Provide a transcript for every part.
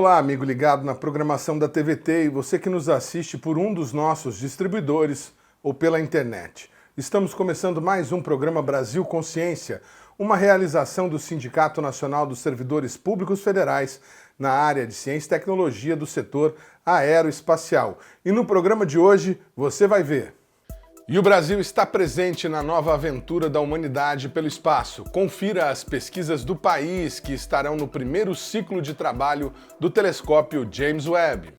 Olá, amigo ligado na programação da TVT e você que nos assiste por um dos nossos distribuidores ou pela internet. Estamos começando mais um programa Brasil Consciência, uma realização do Sindicato Nacional dos Servidores Públicos Federais na área de ciência e tecnologia do setor aeroespacial. E no programa de hoje você vai ver. E o Brasil está presente na nova aventura da humanidade pelo espaço. Confira as pesquisas do país que estarão no primeiro ciclo de trabalho do telescópio James Webb.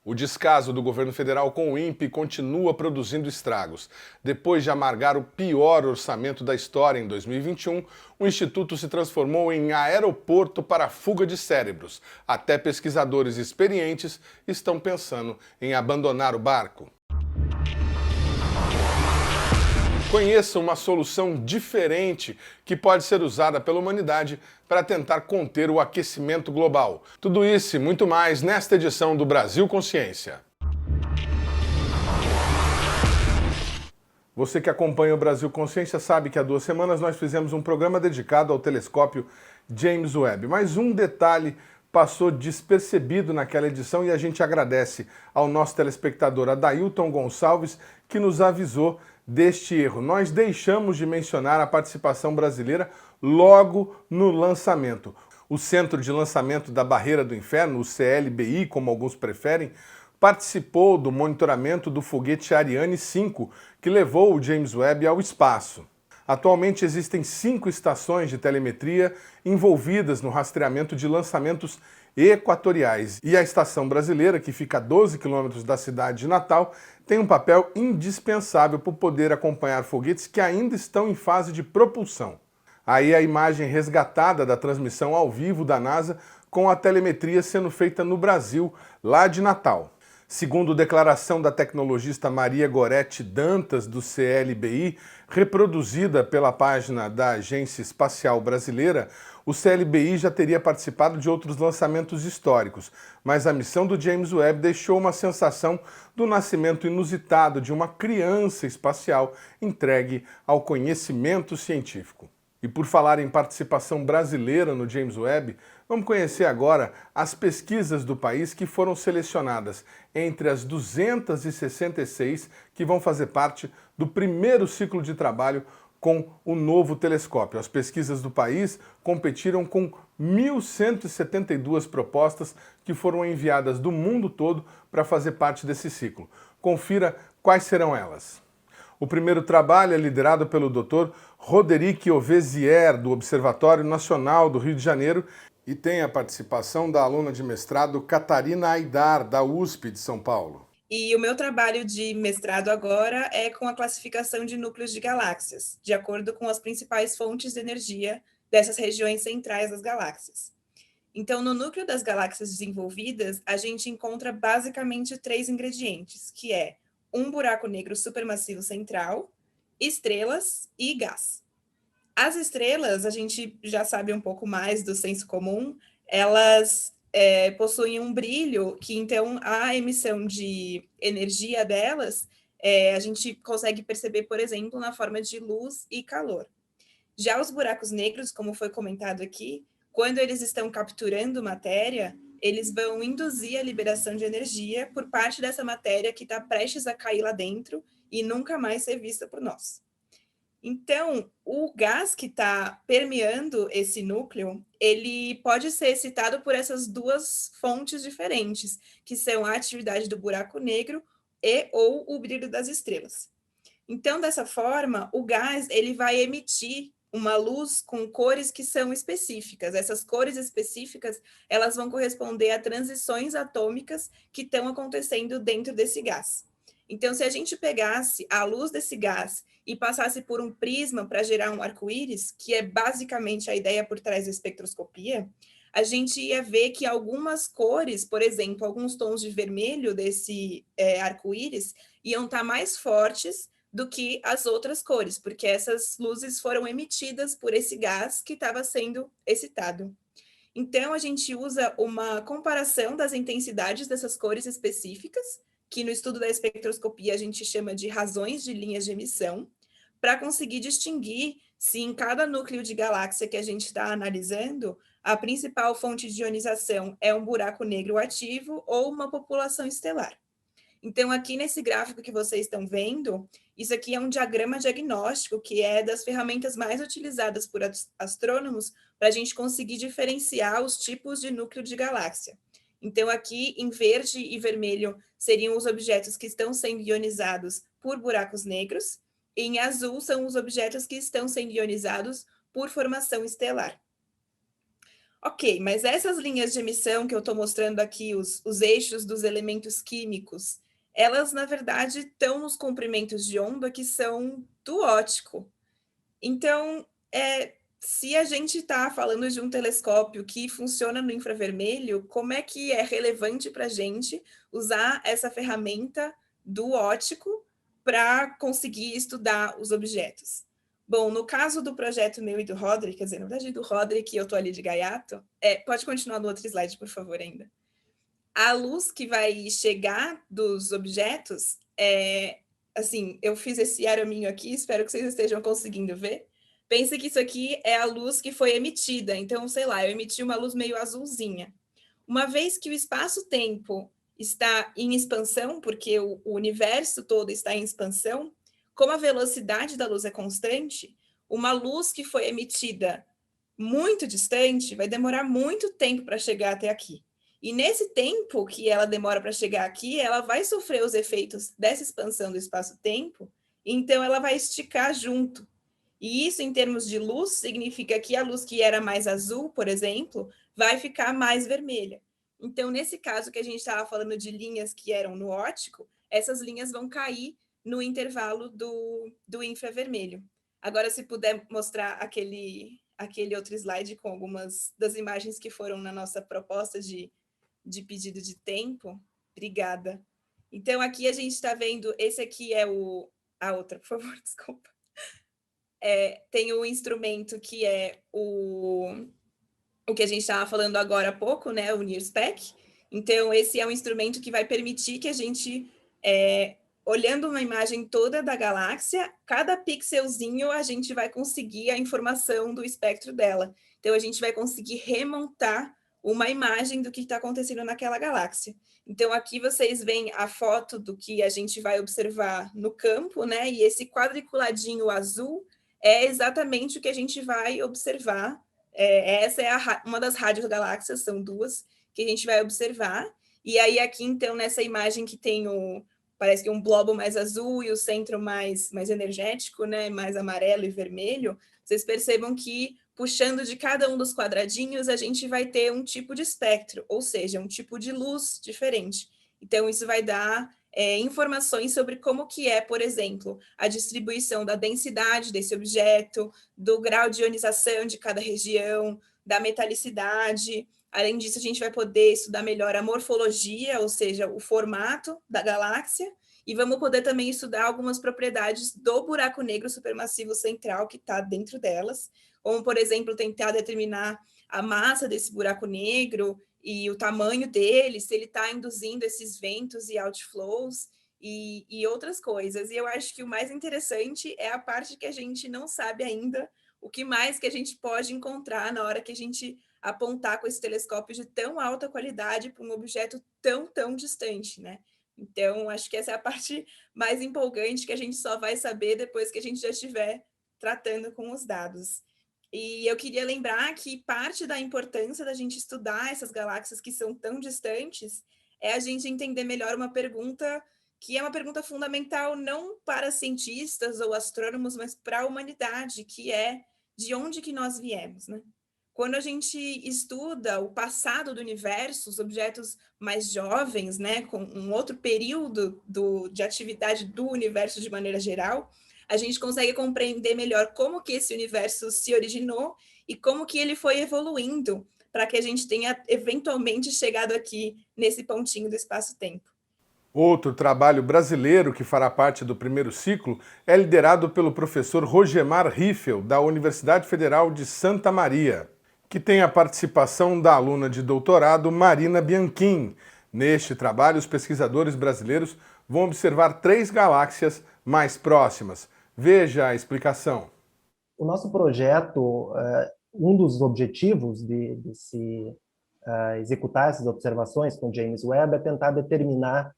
O descaso do governo federal com o INPE continua produzindo estragos. Depois de amargar o pior orçamento da história em 2021, o Instituto se transformou em aeroporto para a fuga de cérebros. Até pesquisadores experientes estão pensando em abandonar o barco. Conheça uma solução diferente que pode ser usada pela humanidade para tentar conter o aquecimento global. Tudo isso e muito mais nesta edição do Brasil Consciência. Você que acompanha o Brasil Consciência sabe que há 2 semanas nós fizemos um programa dedicado ao telescópio James Webb. Mas um detalhe passou despercebido naquela edição e a gente agradece ao nosso telespectador Adailton Gonçalves que nos avisou deste erro. Nós deixamos de mencionar a participação brasileira logo no lançamento. O Centro de Lançamento da Barreira do Inferno, o CLBI, como alguns preferem, participou do monitoramento do foguete Ariane 5, que levou o James Webb ao espaço. Atualmente existem 5 estações de telemetria envolvidas no rastreamento de lançamentos equatoriais. E a estação brasileira, que fica a 12 quilômetros da cidade de Natal, tem um papel indispensável para poder acompanhar foguetes que ainda estão em fase de propulsão. Aí a imagem resgatada da transmissão ao vivo da NASA com a telemetria sendo feita no Brasil, lá de Natal. Segundo declaração da tecnologista Maria Gorete Dantas, do CLBI, reproduzida pela página da Agência Espacial Brasileira, o CLBI já teria participado de outros lançamentos históricos, mas a missão do James Webb deixou uma sensação do nascimento inusitado de uma criança espacial entregue ao conhecimento científico. E por falar em participação brasileira no James Webb, vamos conhecer agora as pesquisas do país que foram selecionadas entre as 266 que vão fazer parte do primeiro ciclo de trabalho com o novo telescópio. As pesquisas do país competiram com 1.172 propostas que foram enviadas do mundo todo para fazer parte desse ciclo. Confira quais serão elas. O primeiro trabalho é liderado pelo Dr. Roderick Ovezier, do Observatório Nacional do Rio de Janeiro, e tem a participação da aluna de mestrado Catarina Aidar, da USP de São Paulo. E o meu trabalho de mestrado agora é com a classificação de núcleos de galáxias, de acordo com as principais fontes de energia dessas regiões centrais das galáxias. Então, no núcleo das galáxias desenvolvidas, a gente encontra basicamente 3 ingredientes, que é um buraco negro supermassivo central, estrelas e gás. As estrelas, a gente já sabe um pouco mais do senso comum, elas possuem um brilho que, então, a emissão de energia delas, a gente consegue perceber, por exemplo, na forma de luz e calor. Já os buracos negros, como foi comentado aqui, quando eles estão capturando matéria, eles vão induzir a liberação de energia por parte dessa matéria que está prestes a cair lá dentro e nunca mais ser vista por nós. Então, o gás que está permeando esse núcleo, ele pode ser excitado por essas 2 fontes diferentes, que são a atividade do buraco negro e ou o brilho das estrelas. Então, dessa forma, o gás ele vai emitir uma luz com cores que são específicas. Essas cores específicas, elas vão corresponder a transições atômicas que estão acontecendo dentro desse gás. Então, se a gente pegasse a luz desse gás e passasse por um prisma para gerar um arco-íris, que é basicamente a ideia por trás da espectroscopia, a gente ia ver que algumas cores, por exemplo, alguns tons de vermelho desse arco-íris, iam estar mais fortes do que as outras cores, porque essas luzes foram emitidas por esse gás que estava sendo excitado. Então, a gente usa uma comparação das intensidades dessas cores específicas, que no estudo da espectroscopia a gente chama de razões de linhas de emissão, para conseguir distinguir se em cada núcleo de galáxia que a gente está analisando, a principal fonte de ionização é um buraco negro ativo ou uma população estelar. Então, aqui nesse gráfico que vocês estão vendo, isso aqui é um diagrama diagnóstico, que é das ferramentas mais utilizadas por astrônomos para a gente conseguir diferenciar os tipos de núcleo de galáxia. Então, aqui em verde e vermelho seriam os objetos que estão sendo ionizados por buracos negros, e em azul são os objetos que estão sendo ionizados por formação estelar. Ok, mas essas linhas de emissão que eu estou mostrando aqui, os eixos dos elementos químicos, elas, na verdade, estão nos comprimentos de onda que são do óptico. Então, se a gente está falando de um telescópio que funciona no infravermelho, como é que é relevante para a gente usar essa ferramenta do óptico para conseguir estudar os objetos? Bom, no caso do projeto meu e do Roderick, quer dizer, na verdade do Roderick, eu estou ali de gaiato, pode continuar no outro slide, por favor, ainda. A luz que vai chegar dos objetos, assim, eu fiz esse araminho aqui, espero que vocês estejam conseguindo ver. Pense que isso aqui é a luz que foi emitida, então, sei lá, eu emiti uma luz meio azulzinha. Uma vez que o espaço-tempo está em expansão, porque o universo todo está em expansão, como a velocidade da luz é constante, uma luz que foi emitida muito distante vai demorar muito tempo para chegar até aqui. E nesse tempo que ela demora para chegar aqui, ela vai sofrer os efeitos dessa expansão do espaço-tempo, então ela vai esticar junto. E isso, em termos de luz, significa que a luz que era mais azul, por exemplo, vai ficar mais vermelha. Então, nesse caso que a gente estava falando de linhas que eram no óptico, essas linhas vão cair no intervalo do infravermelho. Agora, se puder mostrar aquele outro slide com algumas das imagens que foram na nossa proposta de pedido de tempo. Obrigada. Então, aqui a gente está vendo, esse aqui é a outra, por favor, desculpa. Tem o instrumento que é o que a gente estava falando agora há pouco, né, o NIRSPEC. Então, esse é um instrumento que vai permitir que a gente, olhando uma imagem toda da galáxia, cada pixelzinho a gente vai conseguir a informação do espectro dela. Então, a gente vai conseguir remontar uma imagem do que está acontecendo naquela galáxia. Então, aqui vocês veem a foto do que a gente vai observar no campo, né? E esse quadriculadinho azul é exatamente o que a gente vai observar. Essa é uma das radiogaláxias, são duas, que a gente vai observar. E aí, aqui, então, nessa imagem que tem parece que um globo mais azul e o centro mais energético, né? Mais amarelo e vermelho, vocês percebam que puxando de cada um dos quadradinhos, a gente vai ter um tipo de espectro, ou seja, um tipo de luz diferente. Então, isso vai dar informações sobre como que é, por exemplo, a distribuição da densidade desse objeto, do grau de ionização de cada região, da metalicidade. Além disso, a gente vai poder estudar melhor a morfologia, ou seja, o formato da galáxia, e vamos poder também estudar algumas propriedades do buraco negro supermassivo central que está dentro delas, como, por exemplo, tentar determinar a massa desse buraco negro e o tamanho dele, se ele está induzindo esses ventos e outflows e outras coisas. E eu acho que o mais interessante é a parte que a gente não sabe ainda o que mais que a gente pode encontrar na hora que a gente apontar com esse telescópio de tão alta qualidade para um objeto tão distante, né? Então, acho que essa é a parte mais empolgante que a gente só vai saber depois que a gente já estiver tratando com os dados. E eu queria lembrar que parte da importância da gente estudar essas galáxias que são tão distantes é a gente entender melhor uma pergunta que é uma pergunta fundamental não para cientistas ou astrônomos, mas para a humanidade, que é de onde que nós viemos, né? Quando a gente estuda o passado do universo, os objetos mais jovens, né, com um outro período de atividade do universo de maneira geral, a gente consegue compreender melhor como que esse universo se originou e como que ele foi evoluindo para que a gente tenha eventualmente chegado aqui nesse pontinho do espaço-tempo. Outro trabalho brasileiro que fará parte do primeiro ciclo é liderado pelo professor Rogemar Riffel, da Universidade Federal de Santa Maria, que tem a participação da aluna de doutorado Marina Bianchim. Neste trabalho, os pesquisadores brasileiros vão observar 3 galáxias mais próximas. Veja a explicação. O nosso projeto Um dos objetivos de se executar essas observações com James Webb é tentar determinar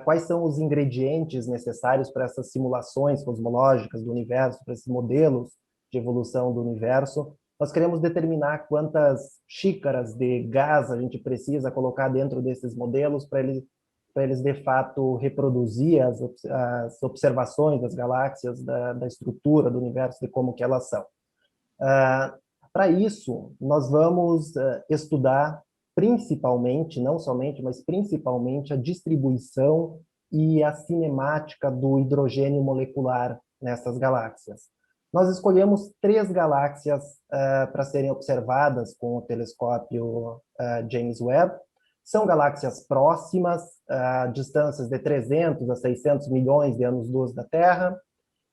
quais são os ingredientes necessários para essas simulações cosmológicas do universo, para esses modelos de evolução do universo. Nós queremos determinar quantas xícaras de gás a gente precisa colocar dentro desses modelos para eles de fato reproduzir as observações das galáxias, da estrutura do universo, de como que elas são. Para isso, nós vamos estudar principalmente, não somente, mas principalmente a distribuição e a cinemática do hidrogênio molecular nessas galáxias. Nós escolhemos 3 galáxias para serem observadas com o telescópio James Webb. São galáxias próximas, a distâncias de 300 a 600 milhões de anos-luz da Terra,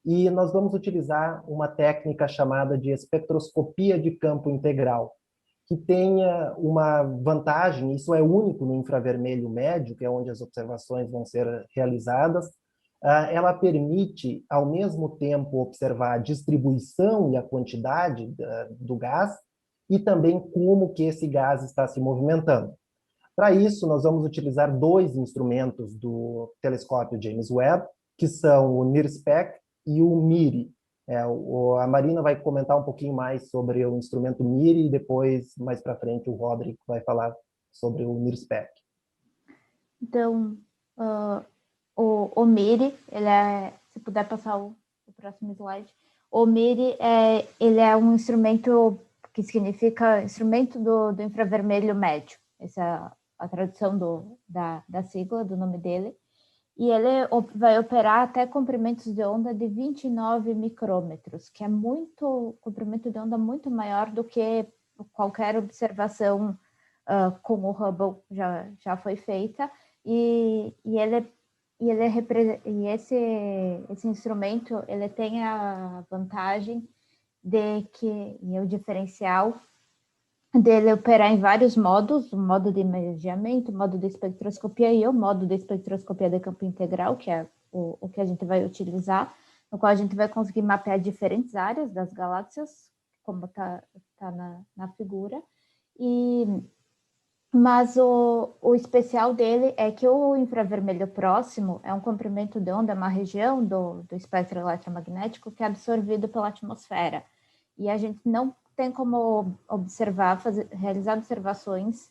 e nós vamos utilizar uma técnica chamada de espectroscopia de campo integral, que tem uma vantagem, isso é único no infravermelho médio, que é onde as observações vão ser realizadas. Ela permite, ao mesmo tempo, observar a distribuição e a quantidade do gás e também como que esse gás está se movimentando. Para isso, nós vamos utilizar 2 instrumentos do telescópio James Webb, que são o NIRSPEC e o MIRI. A Marina vai comentar um pouquinho mais sobre o instrumento MIRI e depois, mais para frente, o Rodrigo vai falar sobre o NIRSPEC. Então, o MIRI, se puder passar o próximo slide, o MIRI ele é um instrumento que significa instrumento do infravermelho médio. Essa é a tradução da sigla, do nome dele. E ele vai operar até comprimentos de onda de 29 micrômetros, que é comprimento de onda muito maior do que qualquer observação com o Hubble já foi feita. E esse instrumento ele tem a vantagem de que, e é o diferencial, dele operar em vários modos, o modo de imageamento, o modo de espectroscopia e o modo de espectroscopia de campo integral, que é o que a gente vai utilizar, no qual a gente vai conseguir mapear diferentes áreas das galáxias, como está na figura. Mas o especial dele é que o infravermelho próximo é um comprimento de onda, é uma região do espectro eletromagnético que é absorvido pela atmosfera. E a gente não tem como realizar observações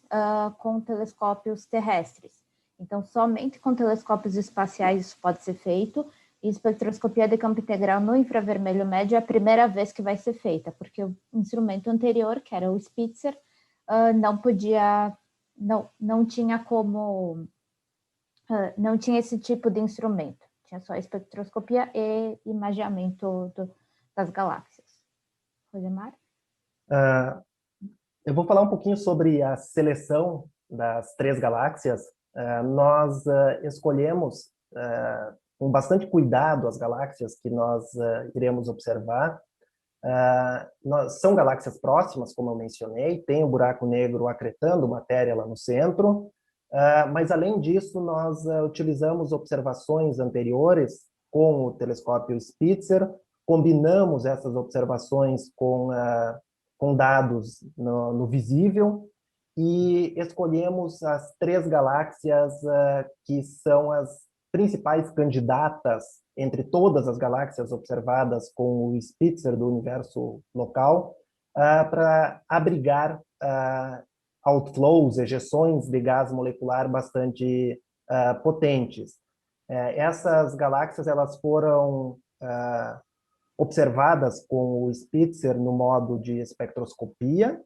com telescópios terrestres. Então, somente com telescópios espaciais isso pode ser feito, e espectroscopia de campo integral no infravermelho médio é a primeira vez que vai ser feita, porque o instrumento anterior, que era o Spitzer, não tinha esse tipo de instrumento, tinha só espectroscopia e imageamento das galáxias. Rosemar? Eu vou falar um pouquinho sobre a seleção das 3 galáxias. Nós escolhemos com bastante cuidado as galáxias que nós iremos observar. São galáxias próximas, como eu mencionei, tem o buraco negro acretando matéria lá no centro, mas além disso nós utilizamos observações anteriores com o telescópio Spitzer, combinamos essas observações com dados no visível e escolhemos as 3 galáxias que são as principais candidatas entre todas as galáxias observadas com o Spitzer do universo local para abrigar outflows, ejeções de gás molecular bastante potentes. Essas galáxias elas foram observadas com o Spitzer no modo de espectroscopia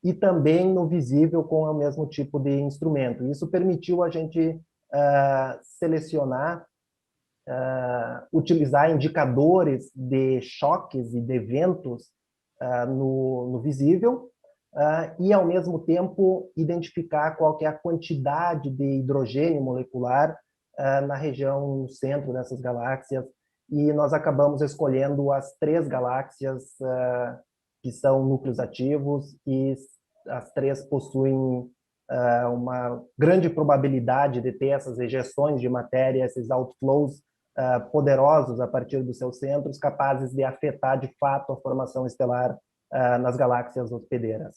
e também no visível com o mesmo tipo de instrumento. Isso permitiu a gente selecionar, utilizar indicadores de choques e de eventos no visível e, ao mesmo tempo, identificar qual que é a quantidade de hidrogênio molecular na região no centro dessas galáxias. E nós acabamos escolhendo as 3 galáxias que são núcleos ativos e as 3 possuem uma grande probabilidade de ter essas ejeções de matéria, esses outflows poderosos a partir dos seus centros, capazes de afetar de fato a formação estelar nas galáxias hospedeiras.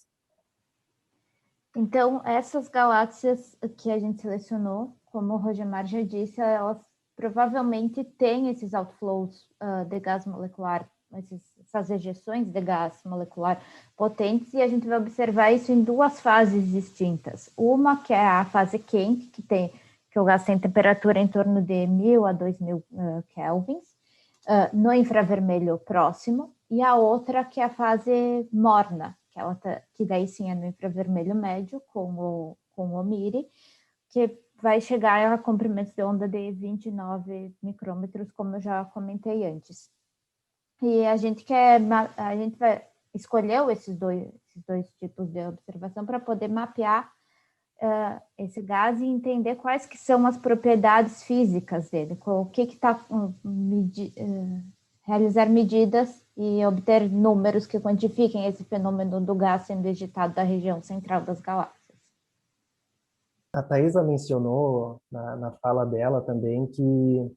Então, essas galáxias que a gente selecionou, como o Rogemar já disse, elas provavelmente têm esses outflows de gás molecular, essas ejeções de gás molecular potentes, e a gente vai observar isso em duas fases distintas. Uma que é a fase quente, que o gás tem temperatura em torno de 1.000 a 2.000 kelvins, no infravermelho próximo, e a outra que é a fase morna, que daí sim é no infravermelho médio, com o MIRI, que vai chegar a comprimentos de onda de 29 micrômetros, como eu já comentei antes. E a gente vai escolher esses dois tipos de observação para poder mapear esse gás e entender quais que são as propriedades físicas dele, o que está realizar medidas e obter números que quantifiquem esse fenômeno do gás sendo ejetado da região central das galáxias. A Thaisa mencionou na fala dela também que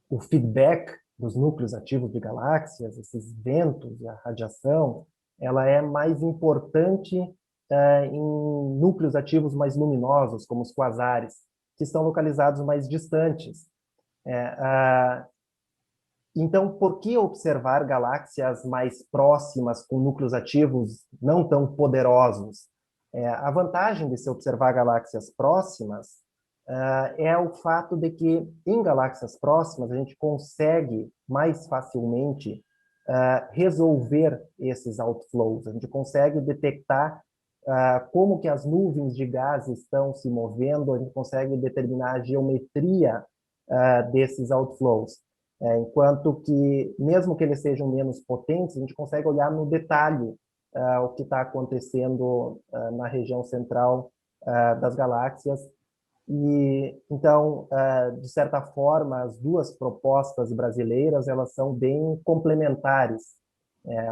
o feedback dos núcleos ativos de galáxias, esses ventos e a radiação, ela é mais importante em núcleos ativos mais luminosos, como os quasares, que estão localizados mais distantes. Então, por que observar galáxias mais próximas com núcleos ativos não tão poderosos? A vantagem de se observar galáxias próximas é o fato de que em galáxias próximas a gente consegue mais facilmente resolver esses outflows. A gente consegue detectar como que as nuvens de gás estão se movendo, a gente consegue determinar a geometria desses outflows. Enquanto que, mesmo que eles sejam menos potentes, a gente consegue olhar no detalhe o que está acontecendo na região central das galáxias. E, então, de certa forma, as duas propostas brasileiras elas são bem complementares.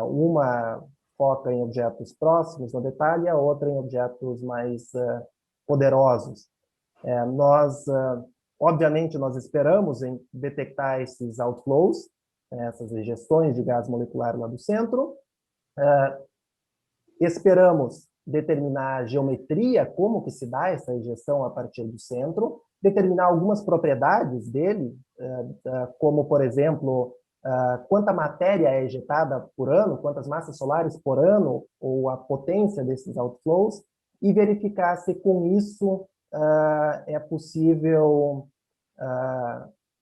Uma foca em objetos próximos no detalhe, a outra em objetos mais poderosos. Obviamente, nós esperamos em detectar esses outflows, essas ejeções de gás molecular lá do centro. Esperamos determinar a geometria, como que se dá essa ejeção a partir do centro, determinar algumas propriedades dele, como, por exemplo, quanta matéria é ejetada por ano, quantas massas solares por ano, ou a potência desses outflows, e verificar se com isso é possível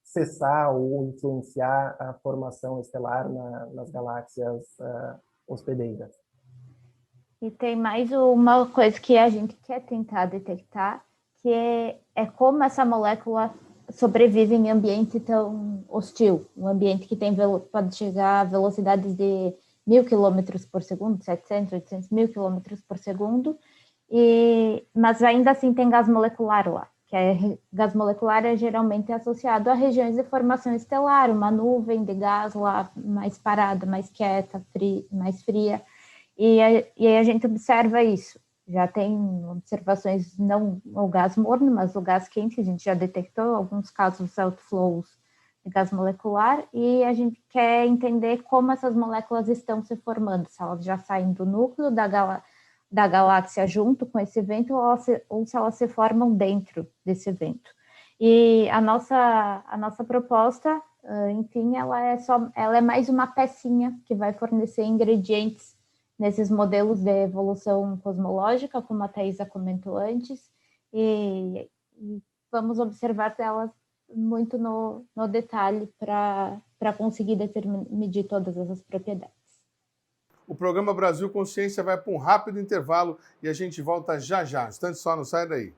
cessar ou influenciar a formação estelar nas galáxias hospedeiras. E tem mais uma coisa que a gente quer tentar detectar, que é como essa molécula sobrevive em ambiente tão hostil, um ambiente que pode chegar a velocidades de 1.000 km por segundo, 700, 800 mil km por segundo, mas ainda assim tem gás molecular lá, gás molecular é geralmente associado a regiões de formação estelar, uma nuvem de gás lá mais parada, mais quieta, mais fria, e aí a gente observa isso. Já tem observações, não o gás morno, mas o gás quente, a gente já detectou alguns casos de outflows de gás molecular, e a gente quer entender como essas moléculas estão se formando, se elas já saem do núcleo da galáxia junto com esse vento, ou se elas se formam dentro desse vento. E a nossa proposta, enfim, ela é mais uma pecinha que vai fornecer ingredientes nesses modelos de evolução cosmológica, como a Thaisa comentou antes, e vamos observar elas muito no detalhe para conseguir medir todas essas propriedades. O programa Brasil Consciência vai para um rápido intervalo e a gente volta já já. Instante só, não sai daí.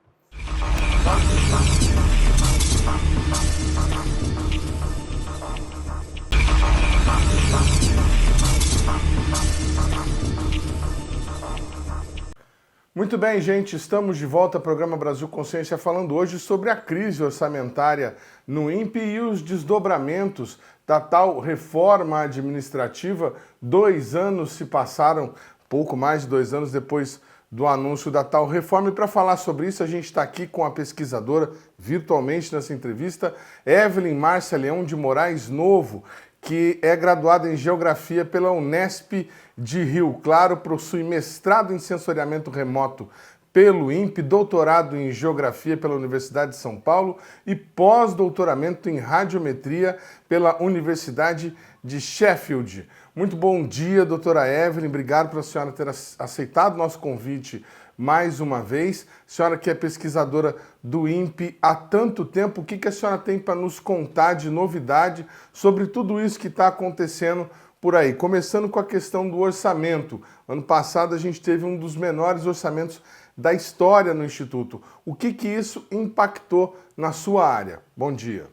Muito bem, gente, estamos de volta ao programa Brasil Consciência, falando hoje sobre a crise orçamentária no INPE e os desdobramentos da tal reforma administrativa. 2 anos se passaram, pouco mais de 2 anos depois do anúncio da tal reforma. E para falar sobre isso, a gente está aqui com a pesquisadora, virtualmente nessa entrevista, Evelyn Márcia Leão de Moraes Novo, que é graduada em Geografia pela Unesp de Rio Claro, possui mestrado em Sensoriamento Remoto pelo INPE, doutorado em Geografia pela Universidade de São Paulo e pós-doutoramento em Radiometria pela Universidade de Sheffield. Muito bom dia, doutora Evelyn, obrigado pela senhora ter aceitado o nosso convite mais uma vez. Senhora que é pesquisadora do INPE há tanto tempo, o que a senhora tem para nos contar de novidade sobre tudo isso que está acontecendo por aí? Começando com a questão do orçamento. Ano passado a gente teve um dos menores orçamentos da história no Instituto. O que isso impactou na sua área? Bom dia.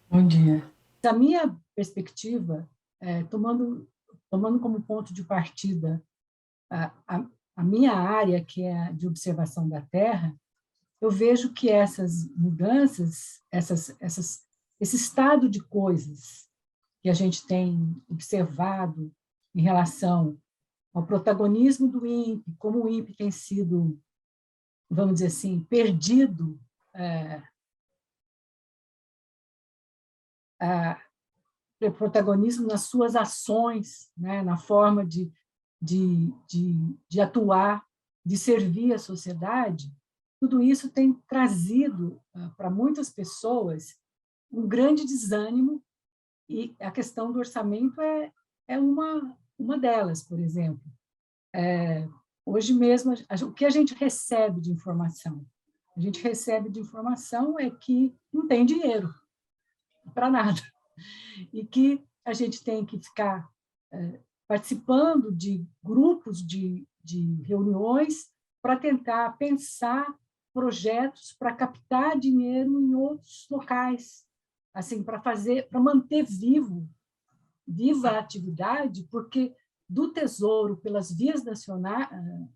Bom dia. Da minha perspectiva, tomando como ponto de partida a minha área, que é a de observação da Terra, eu vejo que essas mudanças, esse estado de coisas que a gente tem observado em relação ao protagonismo do INPE, como o INPE tem sido, vamos dizer assim, perdido protagonismo nas suas ações, né, na forma de atuar, de servir a sociedade, tudo isso tem trazido para muitas pessoas um grande desânimo, e a questão do orçamento é uma delas, por exemplo. Hoje mesmo, o que a gente recebe de informação? A gente recebe de informação é que não tem dinheiro para nada, e que a gente tem que ficar participando de grupos de reuniões para tentar pensar projetos para captar dinheiro em outros locais, assim, para manter viva a atividade, porque do Tesouro, pelas vias nacionais,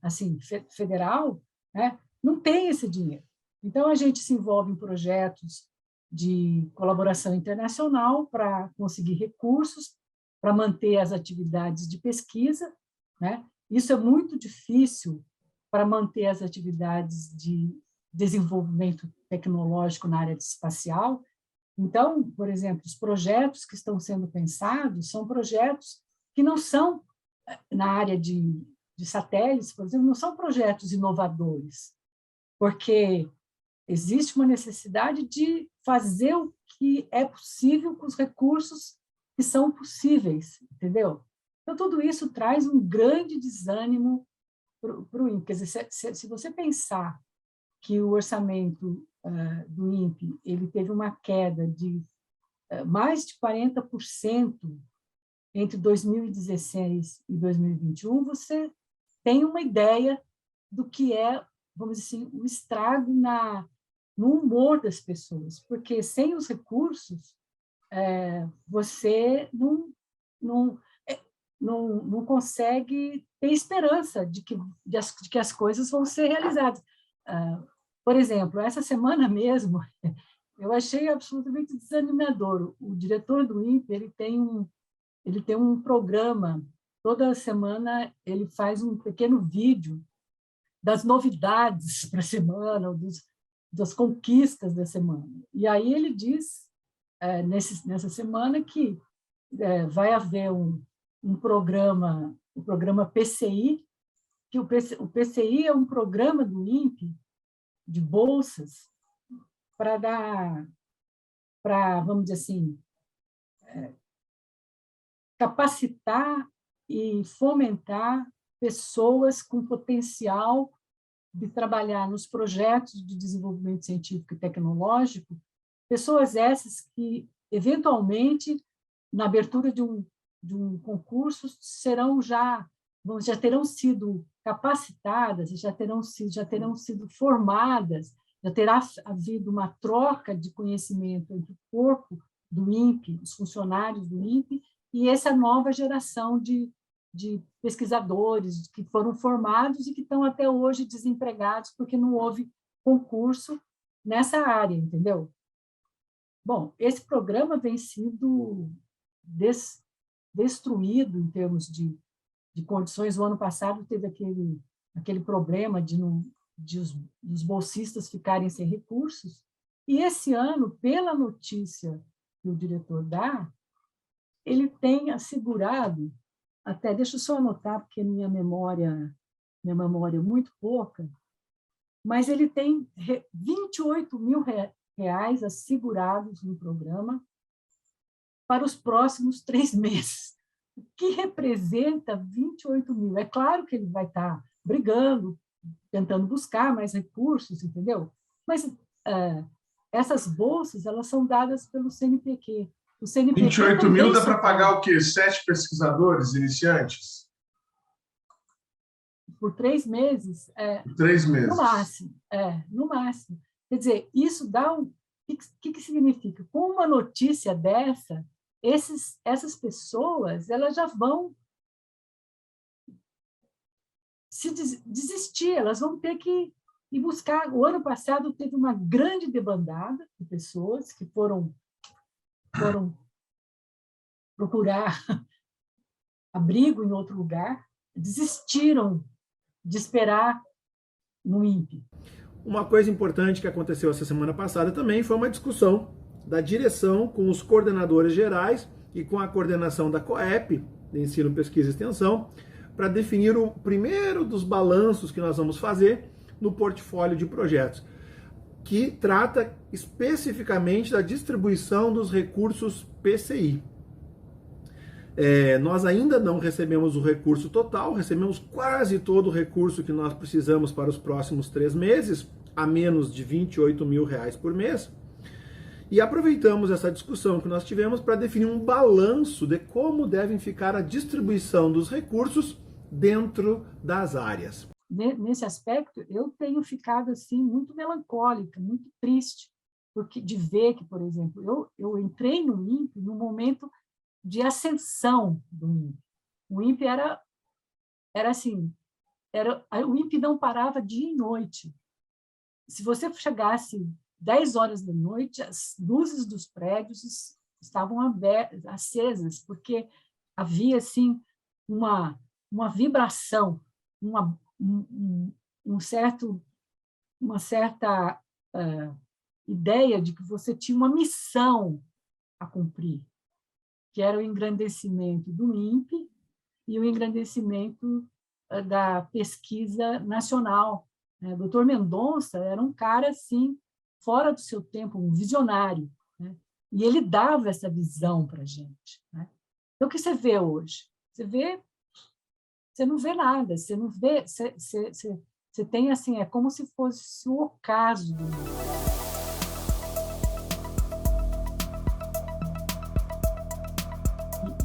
assim, federal, né, não tem esse dinheiro. Então, a gente se envolve em projetos de colaboração internacional para conseguir recursos, para manter as atividades de pesquisa, né? Isso é muito difícil para manter as atividades de desenvolvimento tecnológico na área espacial. Então, por exemplo, os projetos que estão sendo pensados são projetos que não são, na área de satélites, por exemplo, não são projetos inovadores, porque existe uma necessidade de fazer o que é possível com os recursos que são possíveis, entendeu? Então, tudo isso traz um grande desânimo para o INPE. Quer dizer, se você pensar que o orçamento do INPE ele teve uma queda de mais de 40% entre 2016 e 2021, você tem uma ideia do que é, vamos dizer assim, o estrago no humor das pessoas, porque sem os recursos, você não consegue ter esperança de que as coisas vão ser realizadas. Por exemplo, essa semana mesmo, eu achei absolutamente desanimador. O diretor do INPE ele tem um programa, toda semana ele faz um pequeno vídeo das novidades para a semana, das conquistas da semana. E aí ele diz, nessa semana, que vai haver um programa, o programa PCI, que o PCI é um programa do INPE de bolsas para, vamos dizer assim, capacitar e fomentar pessoas com potencial de trabalhar nos projetos de desenvolvimento científico e tecnológico, pessoas essas que, eventualmente, na abertura de um concurso, já terão sido capacitadas, já terão sido formadas, já terá havido uma troca de conhecimento entre o corpo do INPE, os funcionários do INPE, e essa nova geração de pesquisadores que foram formados e que estão até hoje desempregados porque não houve concurso nessa área, entendeu? Bom, esse programa vem sido destruído em termos de condições. O ano passado teve aquele problema de os bolsistas ficarem sem recursos, e esse ano, pela notícia que o diretor dá, ele tem assegurado, até, deixa eu só anotar, porque minha memória é muito pouca, mas ele tem 28 mil reais assegurados no programa para os próximos 3 meses, o que representa 28 mil. É claro que ele vai estar brigando, tentando buscar mais recursos, entendeu? Mas essas bolsas, elas são dadas pelo CNPq. O CNPq 28 mil dá para separa. pagar o quê? 7 pesquisadores iniciantes? Por 3 meses? Por 3 meses. No máximo. Quer dizer, isso dá um... O que significa? Com uma notícia dessa, essas pessoas, elas já vão se desistir, elas vão ter que ir buscar. O ano passado teve uma grande debandada de pessoas que foram procurar abrigo em outro lugar, desistiram de esperar no INPE. Uma coisa importante que aconteceu essa semana passada também foi uma discussão da direção com os coordenadores gerais e com a coordenação da COEP, de Ensino, Pesquisa e Extensão, para definir o primeiro dos balanços que nós vamos fazer no portfólio de projetos, que trata especificamente da distribuição dos recursos PCI. Nós ainda não recebemos o recurso total, recebemos quase todo o recurso que nós precisamos para os próximos 3 meses, a menos de 28 mil reais por mês, e aproveitamos essa discussão que nós tivemos para definir um balanço de como devem ficar a distribuição dos recursos dentro das áreas. Nesse aspecto, eu tenho ficado assim muito melancólica, muito triste, porque de ver que, por exemplo, eu entrei no INPE no momento de ascensão do INPE. O INPE era assim, o INPE não parava dia e noite. Se você chegasse 10 horas da noite, as luzes dos prédios estavam acesas, porque havia assim uma vibração, uma certa ideia de que você tinha uma missão a cumprir, que era o engrandecimento do INPE e o engrandecimento da pesquisa nacional. O Dr. Mendonça era um cara assim, fora do seu tempo, um visionário, né? E ele dava essa visão para a gente, né? Então, o que você vê hoje? Você não vê nada, você não vê, você tem assim, é como se fosse o ocaso do mundo.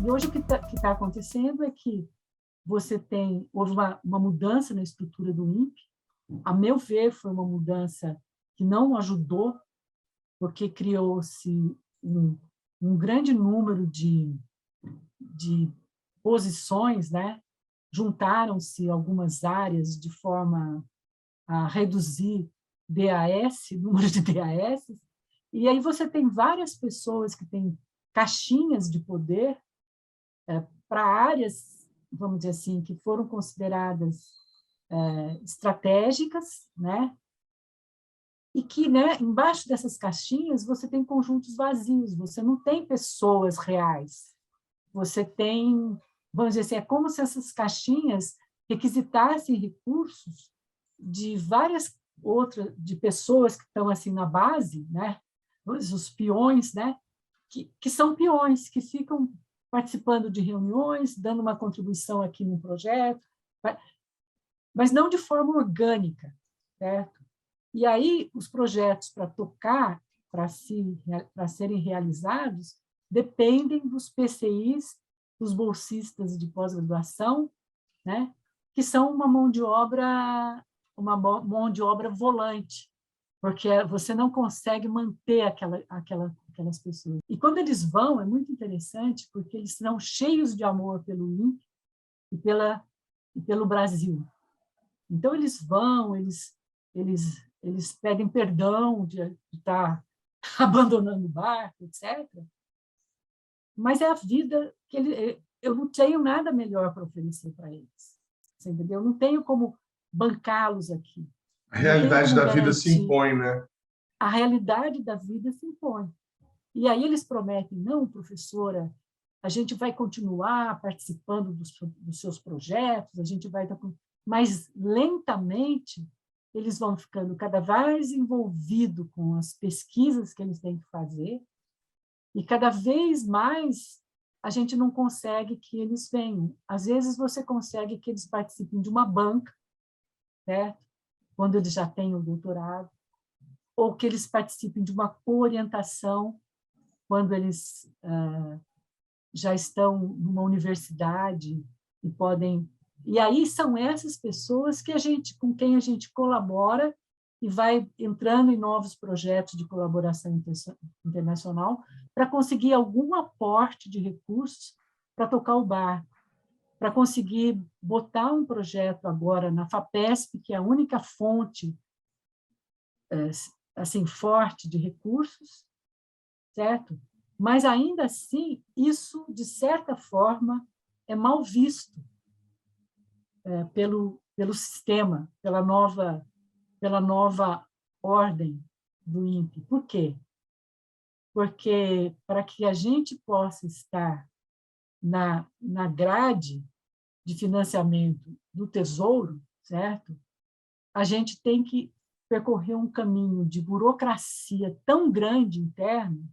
E hoje o que está acontecendo é que houve uma mudança na estrutura do INPE. A meu ver, foi uma mudança que não ajudou, porque criou-se um grande número de posições, né? Juntaram-se algumas áreas de forma a reduzir DAS, número de DAS, e aí você tem várias pessoas que têm caixinhas de poder para áreas, vamos dizer assim, que foram consideradas estratégicas, né? E que, né, embaixo dessas caixinhas você tem conjuntos vazios, você não tem pessoas reais, você tem, vamos dizer assim, é como se essas caixinhas requisitassem recursos de várias outras, de pessoas que estão assim na base, né? Os peões, né? Que são peões, que ficam participando de reuniões, dando uma contribuição aqui no projeto, mas não de forma orgânica, certo? E aí, os projetos para tocar, para serem realizados, dependem dos PCIs, dos bolsistas de pós-graduação, né? Que são uma mão de obra volante, porque você não consegue manter aquelas pessoas. E quando eles vão, é muito interessante, porque eles são cheios de amor pelo INPE e pelo Brasil. Então, eles vão, eles pedem perdão de estar abandonando o barco, etc. Mas é a vida que eu não tenho nada melhor para oferecer para eles. Você entendeu? Eu não tenho como bancá-los aqui. A realidade da vida se impõe, né? A realidade da vida se impõe. E aí eles prometem, não, professora, a gente vai continuar participando dos seus projetos, a gente vai... Mas, lentamente, eles vão ficando cada vez envolvidos com as pesquisas que eles têm que fazer, e cada vez mais a gente não consegue que eles venham. Às vezes você consegue que eles participem de uma banca, certo? Quando eles já têm o doutorado, ou que eles participem de uma orientação quando eles já estão numa universidade e podem... E aí são essas pessoas com quem a gente colabora e vai entrando em novos projetos de colaboração internacional para conseguir algum aporte de recursos para tocar o barco, para conseguir botar um projeto agora na FAPESP, que é a única fonte assim forte de recursos, certo? Mas, ainda assim, isso, de certa forma, é mal visto pelo sistema, pela nova ordem do INPE. Por quê? Porque, para que a gente possa estar na grade de financiamento do Tesouro, certo? A gente tem que percorrer um caminho de burocracia tão grande interno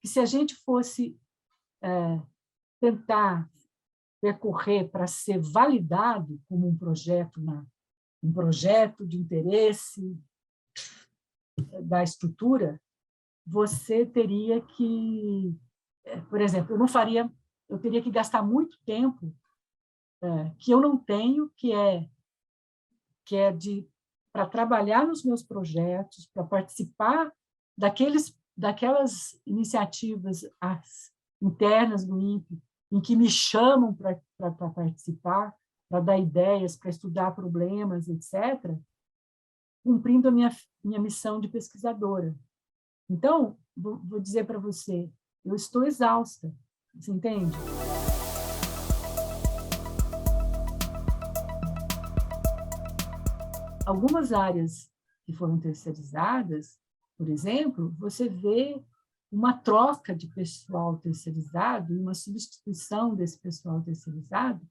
que, se a gente fosse tentar percorrer para ser validado como um projeto de interesse da estrutura, você teria que, por exemplo, eu teria que gastar muito tempo que eu não tenho, que é para trabalhar nos meus projetos, para participar daquelas iniciativas internas do INPE, em que me chamam para participar, para dar ideias, para estudar problemas, etc., cumprindo a minha missão de pesquisadora. Então, vou dizer para você, eu estou exausta, você entende? Algumas áreas que foram terceirizadas, por exemplo, você vê uma troca de pessoal terceirizado, uma substituição desse pessoal terceirizado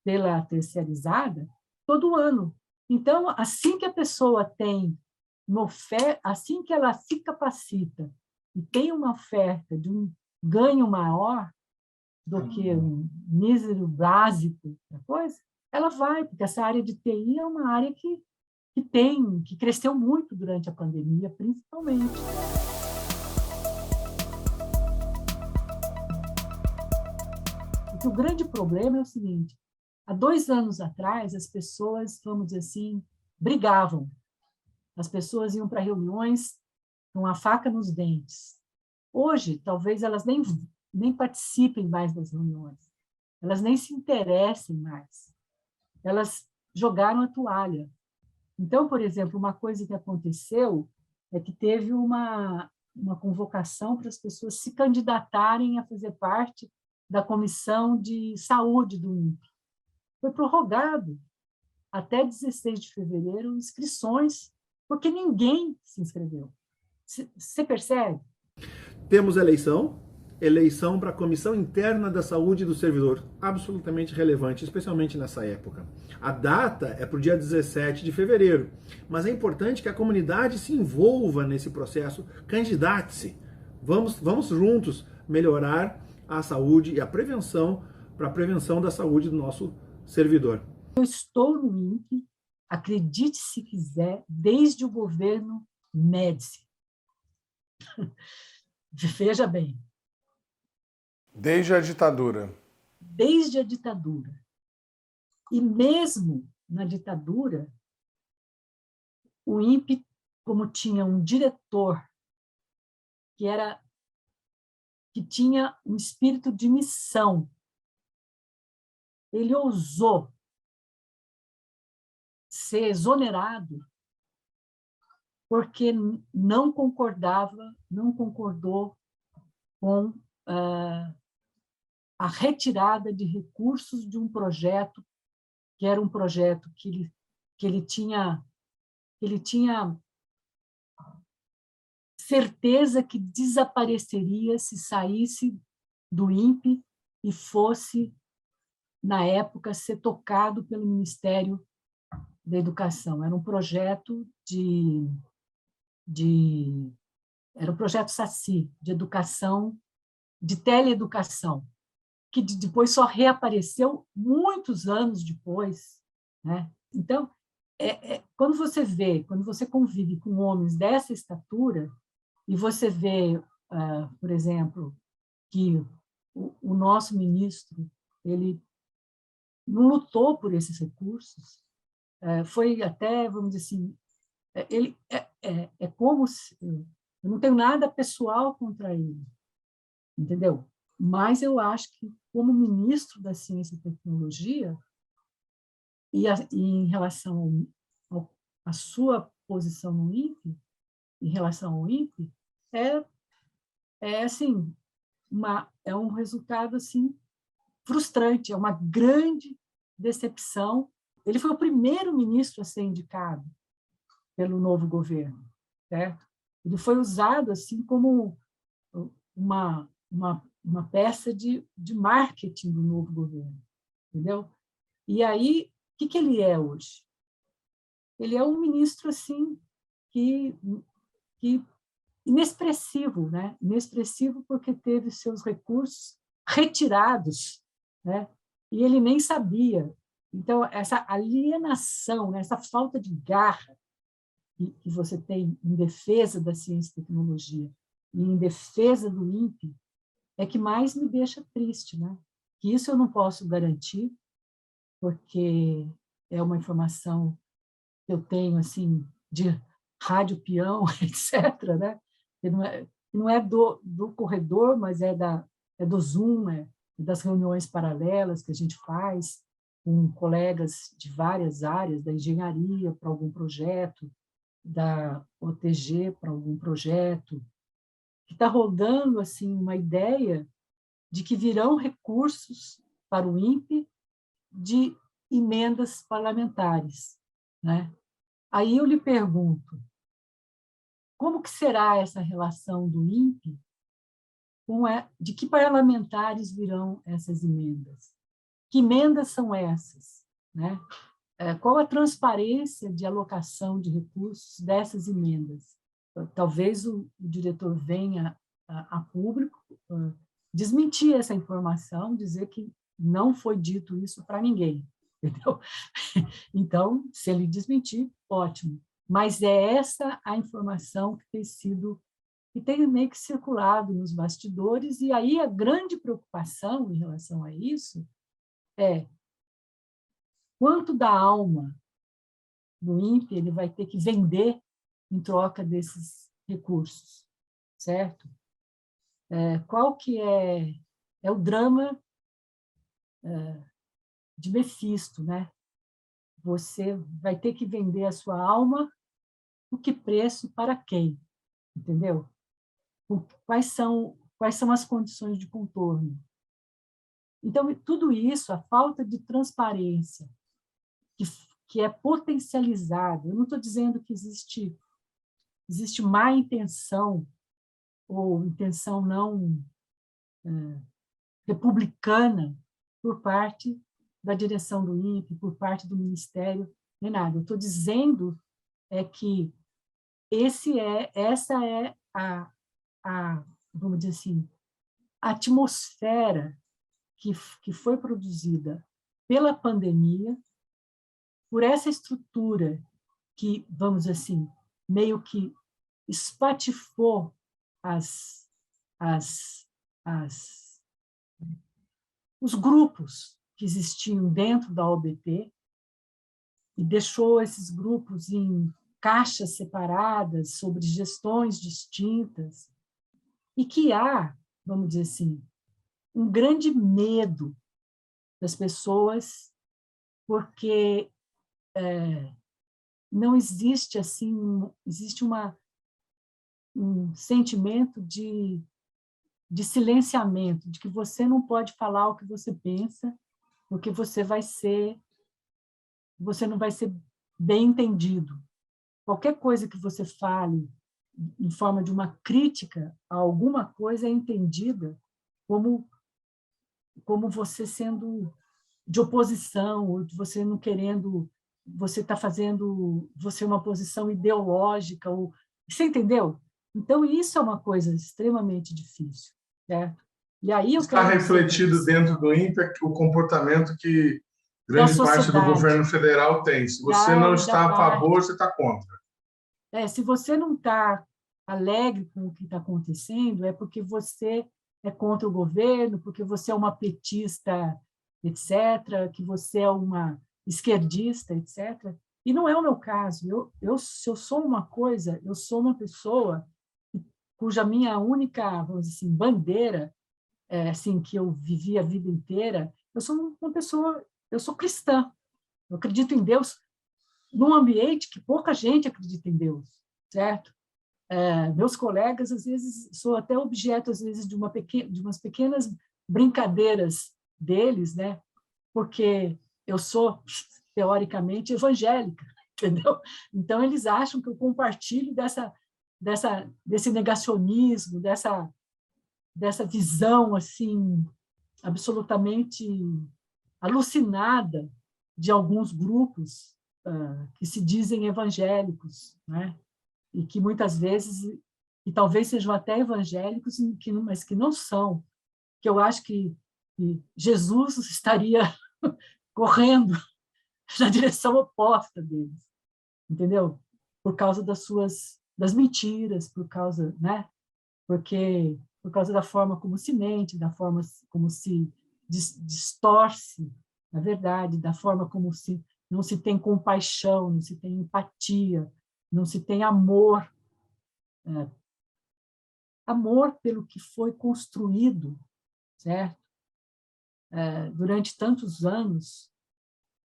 pela terceirizada todo ano. Então, assim que a pessoa tem assim que ela se capacita e tem uma oferta de um ganho maior do que um mísero básico da coisa, ela vai, porque essa área de TI é uma área que cresceu muito durante a pandemia, principalmente. Porque o grande problema é o seguinte: há 2 anos atrás, as pessoas, vamos dizer assim, brigavam. As pessoas iam para reuniões com a faca nos dentes. Hoje, talvez elas nem participem mais das reuniões, elas nem se interessem mais. Elas jogaram a toalha. Então, por exemplo, uma coisa que aconteceu é que teve uma convocação para as pessoas se candidatarem a fazer parte da Comissão de Saúde do INPE. Foi prorrogado até 16 de fevereiro inscrições, porque ninguém se inscreveu. Você percebe? Temos eleição para a Comissão Interna da Saúde do Servidor, absolutamente relevante, especialmente nessa época. A data é para o dia 17 de fevereiro, mas é importante que a comunidade se envolva nesse processo, candidate-se. Vamos juntos melhorar a saúde e a prevenção, para a prevenção da saúde do nosso servidor. Eu estou no INPE, acredite se quiser, desde o governo Médici. Veja bem. Desde a ditadura. Desde a ditadura. E mesmo na ditadura, o INPE, como tinha um diretor que tinha um espírito de missão, ele ousou ser exonerado porque não concordou com a retirada de recursos de um projeto que era um projeto que ele tinha certeza que desapareceria se saísse do INPE e fosse, na época, ser tocado pelo Ministério da Educação. Era um projeto era um projeto SACI, de educação, de teleeducação, que depois só reapareceu muitos anos depois, né? Então, quando você convive com homens dessa estatura, e você vê, por exemplo, que o nosso ministro, ele não lutou por esses recursos, foi até, vamos dizer assim, ele é como se, eu não tenho nada pessoal contra ele, entendeu? Mas eu acho que, como ministro da Ciência e Tecnologia, e em relação à sua posição no INPE, em relação ao INPE, assim, é um resultado assim frustrante, é uma grande decepção. Ele foi o primeiro ministro a ser indicado pelo novo governo, certo? Ele foi usado assim como uma peça de marketing do novo governo, entendeu? E aí, o que ele é hoje? Ele é um ministro assim que inexpressivo, né? Inexpressivo porque teve seus recursos retirados, né? E ele nem sabia. Então, essa alienação, né? Essa falta de garra que você tem em defesa da ciência e tecnologia e em defesa do INPE é que mais me deixa triste, né? Que isso eu não posso garantir, porque é uma informação que eu tenho assim de rádio peão, etc., né? Que não é do corredor, mas é do Zoom, das reuniões paralelas que a gente faz com colegas de várias áreas, da engenharia para algum projeto, da OTG para algum projeto, que está rodando assim uma ideia de que virão recursos para o INPE de emendas parlamentares, né? Aí eu lhe pergunto, como que será essa relação do INPE de que parlamentares virão essas emendas? Que emendas são essas, né? Qual a transparência de alocação de recursos dessas emendas? Talvez o diretor venha a público desmentir essa informação, dizer que não foi dito isso para ninguém, entendeu? Então, se ele desmentir, ótimo. Mas é essa a informação que tem meio que circulado nos bastidores, e aí a grande preocupação em relação a isso é quanto da alma do INPE ele vai ter que vender em troca desses recursos, certo? Qual que é o drama de Mefisto, né? Você vai ter que vender a sua alma, por que preço, para quem? Entendeu? Quais são as condições de contorno? Então, tudo isso, a falta de transparência, que é potencializada, eu não estou dizendo que existe má intenção, ou intenção não republicana, por parte da direção do INPE, por parte do Ministério, nem nada. Eu estou dizendo que essa é vamos dizer assim, a atmosfera que foi produzida pela pandemia, por essa estrutura que, vamos dizer assim, meio que espatifou os grupos que existiam dentro da OBT e deixou esses grupos em caixas separadas, sobre gestões distintas, e que há, vamos dizer assim, um grande medo das pessoas, porque não existe assim, existe um sentimento de silenciamento, de que você não pode falar o que você pensa, porque você não vai ser bem entendido. Qualquer coisa que você fale em forma de uma crítica a alguma coisa é entendida como como você sendo de oposição, ou de você não querendo, você está fazendo você uma posição ideológica, ou, você entendeu? Então, isso é uma coisa extremamente difícil, certo? E aí eu Está quero dizer para refletido você, dentro do INPE o comportamento que da grande parte do sociedade, governo federal tem. Se você não da está a favor, parte, você está contra. se você não está alegre com o que está acontecendo, é porque você é contra o governo, porque você é uma petista, etc., que você é uma esquerdista, etc. E não é o meu caso. Se eu sou uma coisa, eu sou uma pessoa cuja minha única, vamos dizer assim, bandeira, assim, que eu vivi a vida inteira, eu sou uma pessoa, eu sou cristã. Eu acredito em Deus num ambiente que pouca gente acredita em Deus, certo? Meus colegas, às vezes, sou até objeto, às vezes, de umas pequenas brincadeiras deles, né? Porque eu sou, teoricamente, evangélica, entendeu? Então, eles acham que eu compartilho desse negacionismo, dessa visão, assim, absolutamente alucinada de alguns grupos que se dizem evangélicos, né? E que muitas vezes, e talvez sejam até evangélicos, mas que não são, que eu acho que Jesus estaria correndo na direção oposta deles, entendeu? Por causa das mentiras, por causa, né? Por causa da forma como se mente, da forma como se distorce a verdade, da forma como não se tem compaixão, não se tem empatia, não se tem amor, amor pelo que foi construído, certo? Durante tantos anos,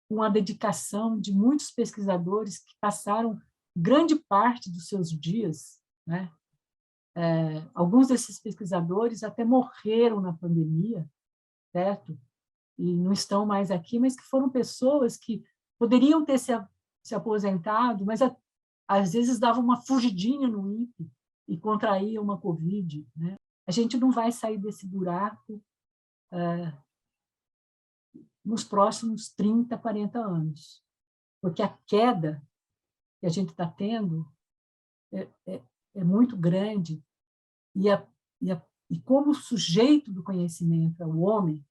com a dedicação de muitos pesquisadores que passaram grande parte dos seus dias, né? Alguns desses pesquisadores até morreram na pandemia, certo? E não estão mais aqui, mas que foram pessoas que poderiam ter se aposentado, mas às vezes davam uma fugidinha no INPE e contraíam uma Covid, né? A gente não vai sair desse buraco nos próximos 30, 40 anos, porque a queda que a gente está tendo é muito grande e como o sujeito do conhecimento é o homem,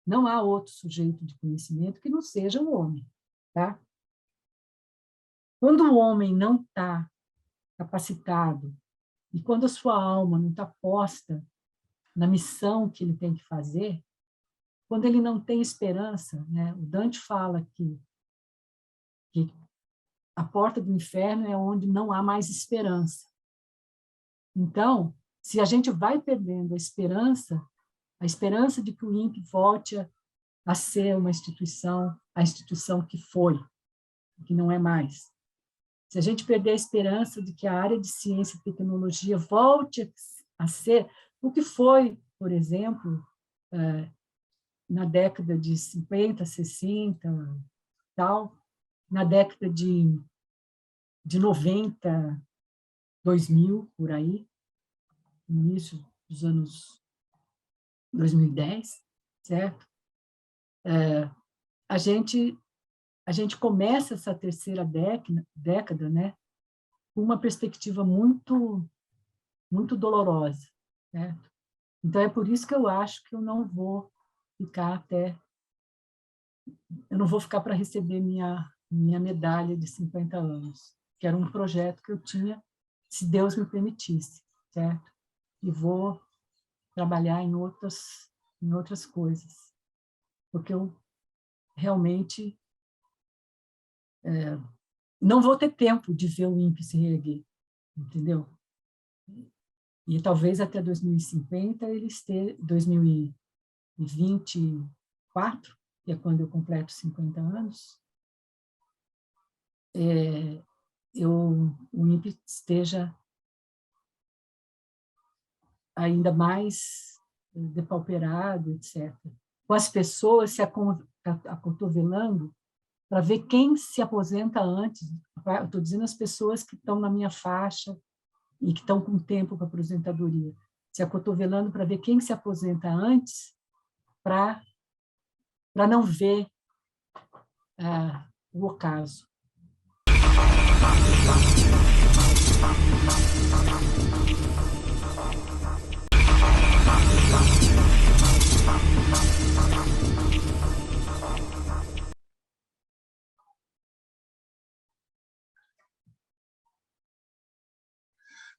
não há outro sujeito de conhecimento que não seja o homem, tá? Quando o homem não está capacitado e quando a sua alma não está posta na missão que ele tem que fazer, quando ele não tem esperança, né? O Dante fala que a porta do inferno é onde não há mais esperança. Então, se a gente vai perdendo a esperança de que o INPE volte a ser uma instituição, a instituição que foi, que não é mais. Se a gente perder a esperança de que a área de ciência e tecnologia volte a ser o que foi, por exemplo, na década de 50, 60, tal, na década de 90, 2000, por aí, início dos anos 2010, certo? A gente começa essa terceira década, né, com uma perspectiva muito, muito dolorosa, certo? Então, é por isso que eu acho que eu não vou ficar para receber minha medalha de 50 anos, que era um projeto que eu tinha, se Deus me permitisse, certo? E vou trabalhar em outras coisas, porque eu realmente não vou ter tempo de ver o INPE se reerguer, entendeu? E talvez até 2050 ele esteja, 2024, que é quando eu completo 50 anos, o INPE esteja ainda mais depauperado, etc. Com as pessoas se acotovelando para ver quem se aposenta antes. Eu estou dizendo as pessoas que estão na minha faixa e que estão com tempo para aposentadoria, se acotovelando para ver quem se aposenta antes para não ver o ocaso.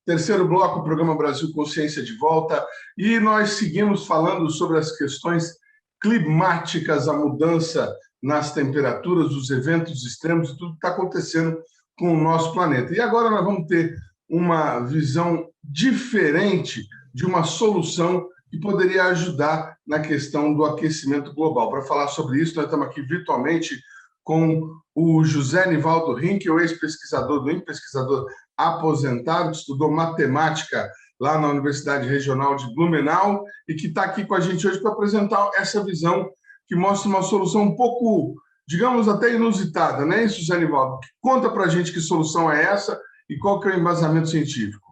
Terceiro bloco, programa Brasil Consciência de volta, e nós seguimos falando sobre as questões climáticas, a mudança nas temperaturas, os eventos extremos e tudo que está acontecendo com o nosso planeta. E agora nós vamos ter uma visão diferente de uma solução que poderia ajudar na questão do aquecimento global. Para falar sobre isso, nós estamos aqui virtualmente com o José Nivaldo Rink, o ex-pesquisador do INPE, pesquisador aposentado, que estudou matemática lá na Universidade Regional de Blumenau e que está aqui com a gente hoje para apresentar essa visão que mostra uma solução um pouco, digamos, até inusitada, não é isso, José Nivaldo? Conta para a gente que solução é essa e qual que é o embasamento científico.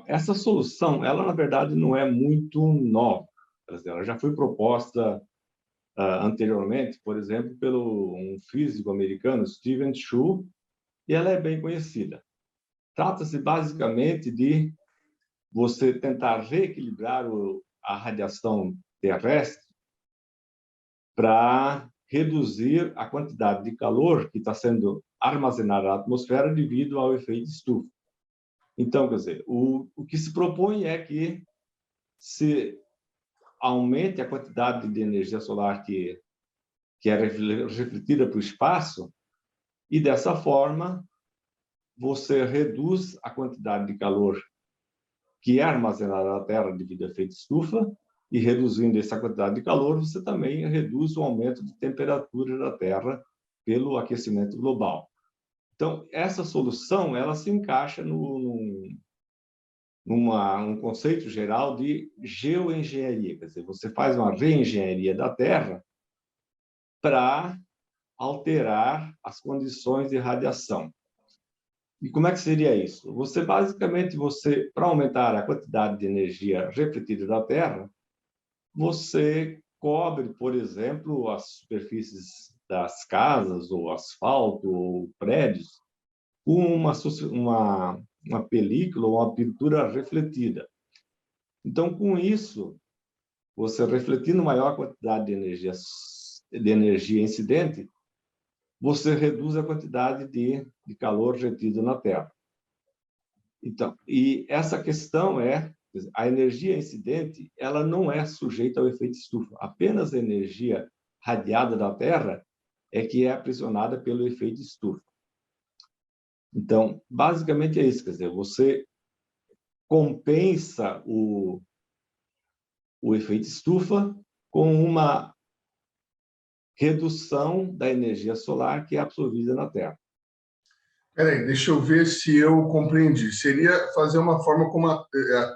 Essa solução, ela na verdade não é muito nova. Ela já foi proposta anteriormente, por exemplo, pelo um físico americano, Steven Chu, e ela é bem conhecida. Trata-se basicamente de você tentar reequilibrar a radiação terrestre para reduzir a quantidade de calor que está sendo armazenada na atmosfera devido ao efeito estufa. Então, quer dizer, o que se propõe é que se aumente a quantidade de energia solar que é refletida para o espaço, e dessa forma você reduz a quantidade de calor que é armazenada na Terra devido ao efeito estufa, e reduzindo essa quantidade de calor, você também reduz o aumento de temperatura da Terra pelo aquecimento global. Então, essa solução ela se encaixa num conceito geral de geoengenharia, quer dizer, você faz uma reengenharia da Terra para alterar as condições de radiação. E como é que seria isso? Basicamente, para aumentar a quantidade de energia refletida da Terra, você cobre, por exemplo, as superfícies das casas, ou asfalto, ou prédios, com uma película ou uma pintura refletida. Então, com isso, você refletindo maior quantidade de energia incidente, você reduz a quantidade de calor retido na Terra. Então, e essa questão a energia incidente, ela não é sujeita ao efeito estufa. Apenas a energia radiada da Terra é que é aprisionada pelo efeito estufa. Então, basicamente é isso, quer dizer, você compensa o efeito estufa com uma redução da energia solar que é absorvida na Terra. Peraí, deixa eu ver se eu compreendi. Seria fazer uma forma como a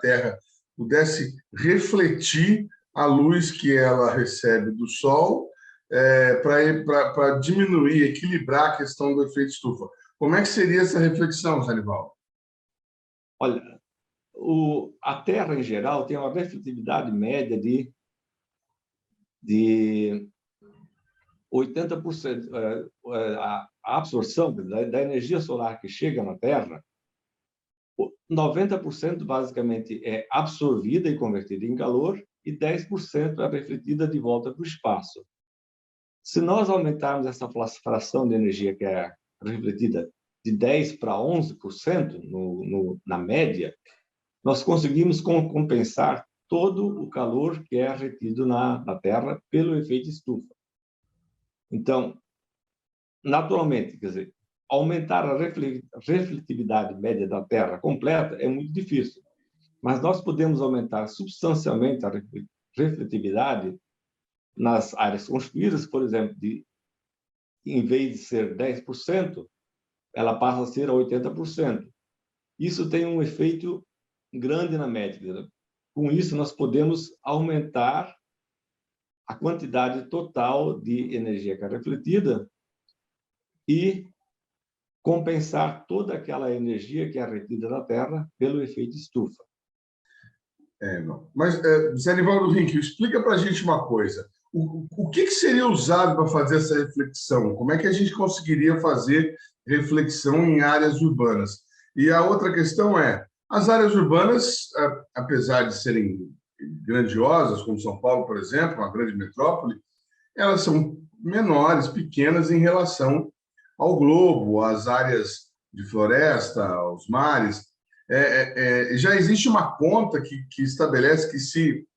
Terra pudesse refletir a luz que ela recebe do Sol para diminuir, equilibrar a questão do efeito estufa. Como é que seria essa reflexão, Zé Nivaldo? Olha, a Terra, em geral, tem uma refletividade média de 80%. A absorção da energia solar que chega na Terra, 90% basicamente é absorvida e convertida em calor, e 10% é refletida de volta para o espaço. Se nós aumentarmos essa fração de energia que é refletida de 10% para 11% na média, nós conseguimos compensar todo o calor que é retido na Terra pelo efeito estufa. Então, naturalmente, quer dizer, aumentar a refletividade média da Terra completa é muito difícil, mas nós podemos aumentar substancialmente a refletividade nas áreas construídas, por exemplo, em vez de ser 10%, ela passa a ser 80%. Isso tem um efeito grande na média. Com isso, nós podemos aumentar a quantidade total de energia que é refletida e compensar toda aquela energia que é retida da Terra pelo efeito estufa. Não. Mas, Zé Nivaldo Rinck, explica para a gente uma coisa. O que seria usado para fazer essa reflexão? Como é que a gente conseguiria fazer reflexão em áreas urbanas? E a outra questão é, as áreas urbanas, apesar de serem grandiosas, como São Paulo, por exemplo, uma grande metrópole, elas são menores, pequenas em relação ao globo, às áreas de floresta, aos mares. Já existe uma conta que estabelece que se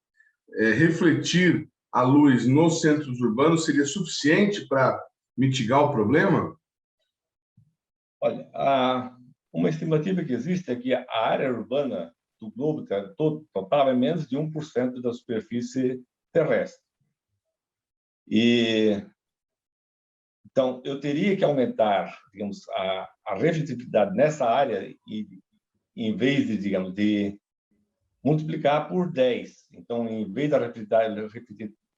refletir a luz nos centros urbanos seria suficiente para mitigar o problema? Olha, uma estimativa que existe é que a área urbana do globo total é menos de 1% da superfície terrestre. Então, eu teria que aumentar, digamos, a refletividade nessa área e, em vez de, digamos, de multiplicar por 10. Então, em vez da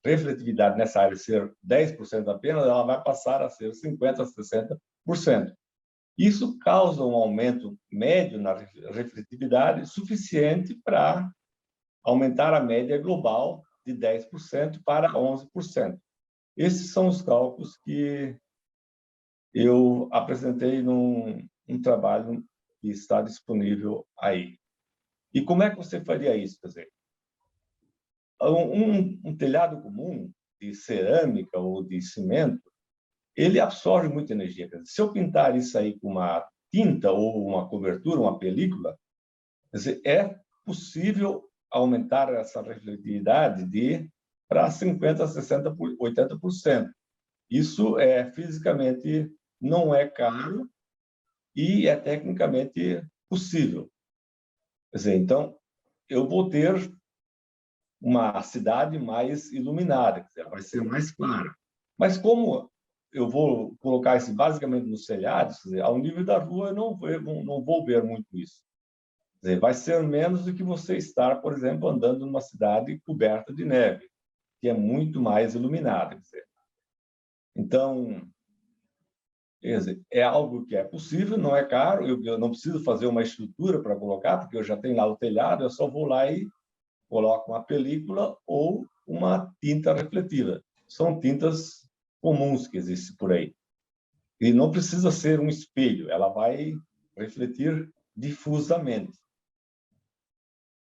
refletividade nessa área ser 10% apenas, ela vai passar a ser 50% a 60%. Isso causa um aumento médio na refletividade suficiente para aumentar a média global de 10% para 11%. Esses são os cálculos que eu apresentei num trabalho que está disponível aí. E como é que você faria isso? Quer dizer, um telhado comum de cerâmica ou de cimento, ele absorve muita energia. Quer dizer, se eu pintar isso aí com uma tinta ou uma cobertura, uma película, quer dizer, é possível aumentar essa refletividade para 50%, 60%, 80%. Isso fisicamente não é caro e é tecnicamente possível. Quer dizer, então, eu vou ter uma cidade mais iluminada, quer dizer, vai ser mais clara. Mas como eu vou colocar isso basicamente nos telhados, quer dizer, ao nível da rua eu não vou ver muito isso. Quer dizer, vai ser menos do que você estar, por exemplo, andando numa cidade coberta de neve, que é muito mais iluminada. Quer dizer. Então, quer dizer, é algo que é possível, não é caro, eu não preciso fazer uma estrutura para colocar, porque eu já tenho lá o telhado, eu só vou lá e coloco uma película ou uma tinta refletiva. São tintas comuns que existem por aí. E não precisa ser um espelho, ela vai refletir difusamente.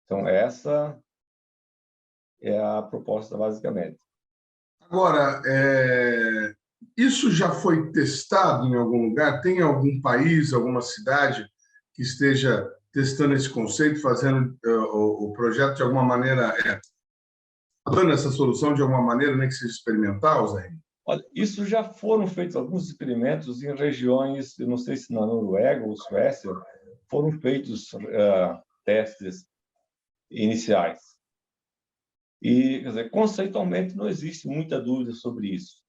Então, essa é a proposta, basicamente. Agora, isso já foi testado em algum lugar? Tem algum país, alguma cidade que esteja testando esse conceito, fazendo o projeto de alguma maneira, dando essa solução de alguma maneira, nem que seja experimental, Zé? Olha, isso já foram feitos alguns experimentos em regiões, eu não sei se na Noruega ou Suécia, foram feitos testes iniciais. E, quer dizer, conceitualmente não existe muita dúvida sobre isso.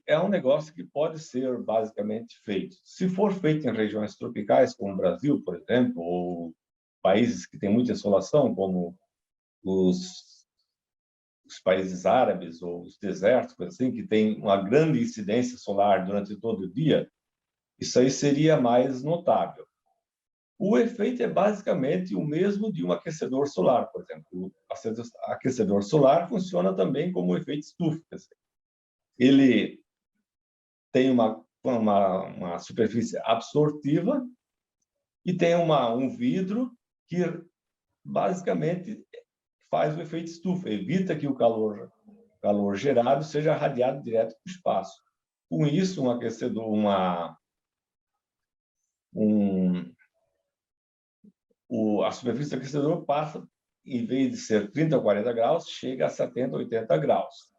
É um negócio que pode ser basicamente feito. Se for feito em regiões tropicais, como o Brasil, por exemplo, ou países que têm muita insolação, como os países árabes ou os desertos, assim, que tem uma grande incidência solar durante todo o dia, isso aí seria mais notável. O efeito é basicamente o mesmo de um aquecedor solar, por exemplo. O aquecedor solar funciona também como um efeito estufa. Ele tem uma superfície absortiva e tem um vidro que basicamente faz o efeito estufa, evita que o calor gerado seja radiado direto para o espaço. Com isso, um aquecedor, a superfície do aquecedor passa, em vez de ser 30 ou 40 graus, chega a 70, 80 graus.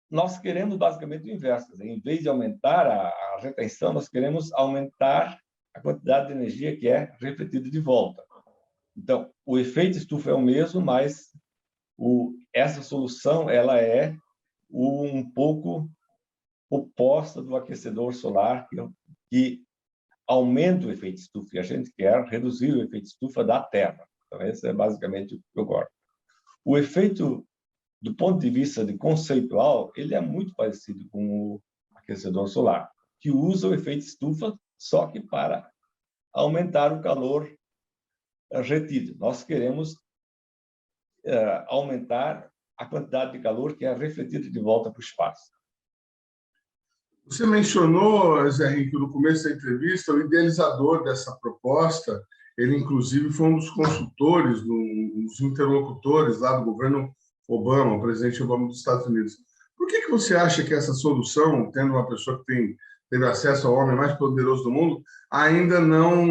Nós queremos basicamente o inverso. Em vez de aumentar a retenção, nós queremos aumentar a quantidade de energia que é refletida de volta. Então, o efeito estufa é o mesmo, mas essa solução ela é um pouco oposta do aquecedor solar, que aumenta o efeito estufa, e a gente quer reduzir o efeito estufa da Terra. Então, esse é basicamente o que eu gosto. O efeito, do ponto de vista de conceitual, ele é muito parecido com o aquecedor solar, que usa o efeito estufa, só que para aumentar o calor retido. Nós queremos aumentar a quantidade de calor que é refletida de volta para o espaço. Você mencionou, Zé Henrique, no começo da entrevista, o idealizador dessa proposta. Ele, inclusive, foi um dos consultores, dos interlocutores lá do governo Obama, o presidente Obama dos Estados Unidos. Por que você acha que essa solução, tendo uma pessoa que teve acesso ao homem mais poderoso do mundo, ainda não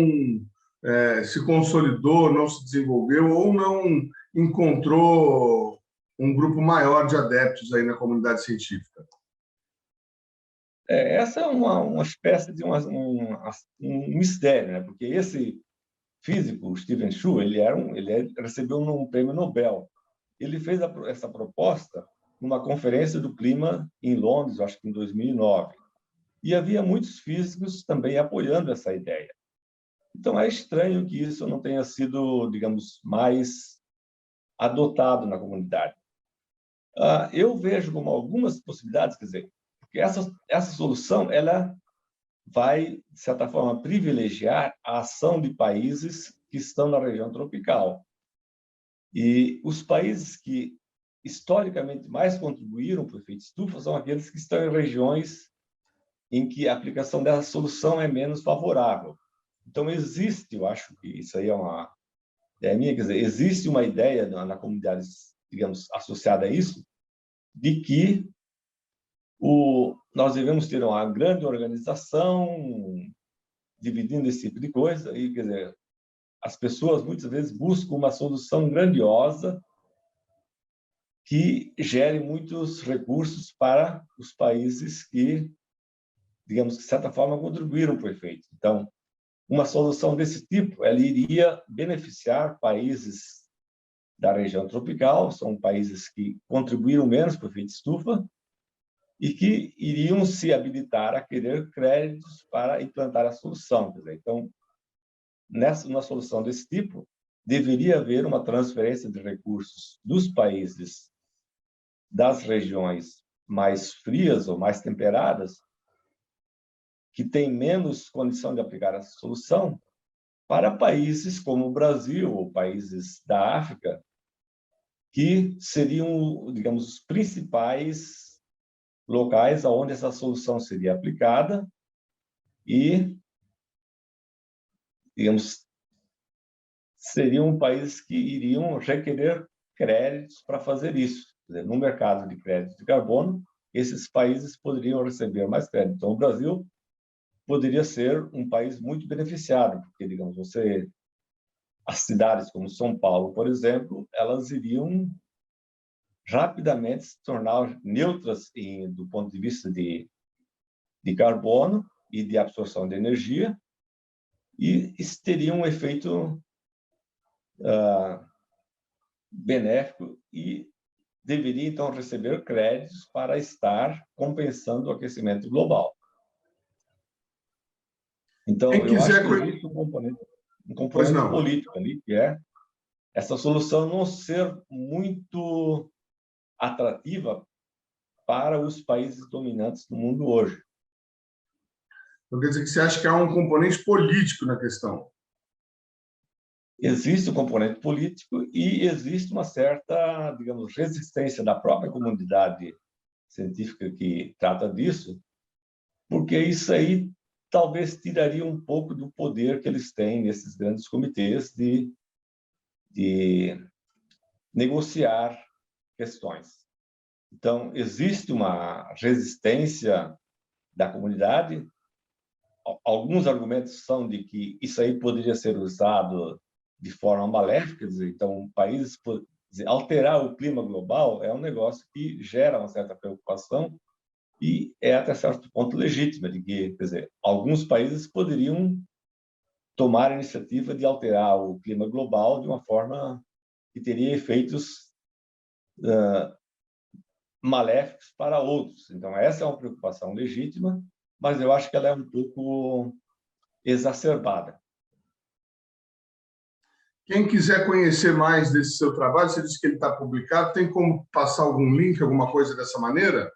se consolidou, não se desenvolveu ou não encontrou um grupo maior de adeptos aí na comunidade científica? Essa é uma espécie de um mistério, né? Porque esse físico, Steven Chu, ele recebeu um prêmio Nobel. Ele fez essa proposta numa conferência do clima em Londres, acho que em 2009. E havia muitos físicos também apoiando essa ideia. Então, é estranho que isso não tenha sido, digamos, mais adotado na comunidade. Eu vejo como algumas possibilidades, quer dizer, porque essa solução ela vai, de certa forma, privilegiar a ação de países que estão na região tropical. E os países que, historicamente, mais contribuíram para o efeito estufa são aqueles que estão em regiões em que a aplicação dessa solução é menos favorável. Então, existe, eu acho que isso aí é minha, quer dizer, existe uma ideia na comunidade, digamos, associada a isso, de que nós devemos ter uma grande organização dividindo esse tipo de coisa, e, quer dizer, as pessoas muitas vezes buscam uma solução grandiosa que gere muitos recursos para os países que, digamos, de certa forma, contribuíram para o efeito. Então, uma solução desse tipo, ela iria beneficiar países da região tropical, são países que contribuíram menos para o efeito estufa e que iriam se habilitar a querer créditos para implantar a solução. Quer dizer, então, numa solução desse tipo, deveria haver uma transferência de recursos dos países das regiões mais frias ou mais temperadas, que têm menos condição de aplicar essa solução, para países como o Brasil ou países da África, que seriam, digamos, os principais locais onde essa solução seria aplicada e, digamos, seriam países que iriam requerer créditos para fazer isso. Quer dizer, no mercado de crédito de carbono, esses países poderiam receber mais crédito. Então, o Brasil poderia ser um país muito beneficiado, porque, digamos, as cidades como São Paulo, por exemplo, elas iriam rapidamente se tornar neutras do ponto de vista de carbono e de absorção de energia, e isso teria um efeito benéfico e deveria, então, receber créditos para estar compensando o aquecimento global. Então, eu acho que existe um componente político ali, que é essa solução não ser muito atrativa para os países dominantes do mundo hoje. Então, quer dizer que você acha que há um componente político na questão? Existe um componente político e existe uma certa, digamos, resistência da própria comunidade científica que trata disso, porque isso aí talvez tiraria um pouco do poder que eles têm nesses grandes comitês de negociar questões. Então, existe uma resistência da comunidade. Alguns argumentos são de que isso aí poderia ser usado de forma maléfica, quer dizer, então, países, alterar o clima global é um negócio que gera uma certa preocupação e é até certo ponto legítima, de que, quer dizer, alguns países poderiam tomar a iniciativa de alterar o clima global de uma forma que teria efeitos maléficos para outros. Então, essa é uma preocupação legítima, mas eu acho que ela é um pouco exacerbada. Quem quiser conhecer mais desse seu trabalho, você disse que ele está publicado, tem como passar algum link, alguma coisa dessa maneira?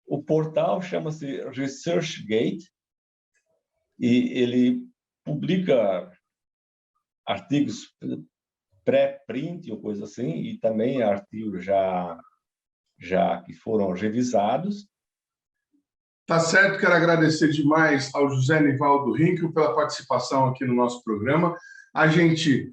O portal chama-se ResearchGate e ele publica artigos pré-print ou coisa assim, e também artigos já que foram revisados. Tá certo, quero agradecer demais ao José Nivaldo Rinkel pela participação aqui no nosso programa. A gente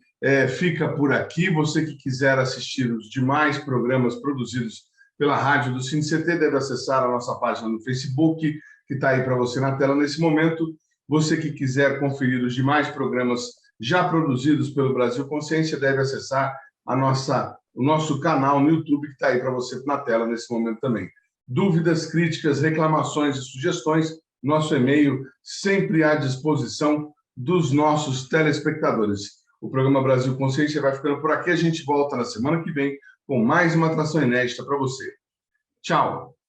fica por aqui. Você que quiser assistir os demais programas produzidos pela rádio do CineCT deve acessar a nossa página no Facebook, que está aí para você na tela nesse momento. Você que quiser conferir os demais programas já produzidos pelo Brasil Consciência deve acessar o nosso canal no YouTube, que está aí para você na tela nesse momento também. Dúvidas, críticas, reclamações e sugestões, nosso e-mail sempre à disposição dos nossos telespectadores. O programa Brasil Consciência vai ficando por aqui. A gente volta na semana que vem com mais uma atração inédita para você. Tchau!